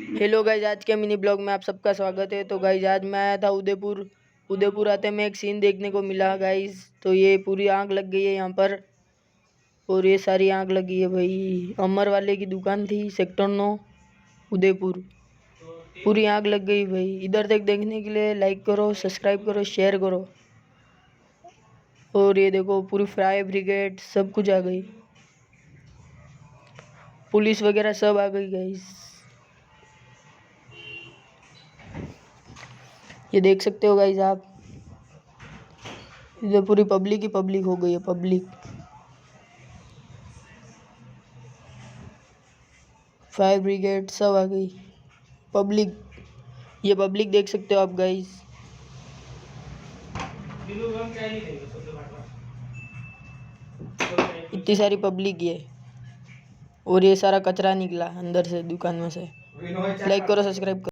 Hello guys, आज के mini blog में आप सबका स्वागत है। तो गाइज आज मैं आया था उदयपुर आते में एक सीन देखने को मिला गाइज। तो ये पूरी आग लग गई है यहाँ पर, और ये सारी आग लगी है भाई। अमर वाले की दुकान थी सेक्टर 9 उदयपुर, पूरी आग लग गई भाई। इधर तक देखने के लिए लाइक करो, सब्सक्राइब करो, शेयर करो। और ये देखो पूरी फायर ब्रिगेड सब कुछ आ गई, पुलिस वगैरह सब आ गई गाइज। ये देख सकते हो गाइज आप, इधर पूरी पब्लिक ही पब्लिक हो गई है। पब्लिक, फायर ब्रिगेड सब आ गई। पब्लिक, ये पब्लिक देख सकते हो आप गाइज, इतनी सारी पब्लिक है। और ये सारा कचरा निकला अंदर से दुकान में से। लाइक करो, सब्सक्राइब करो।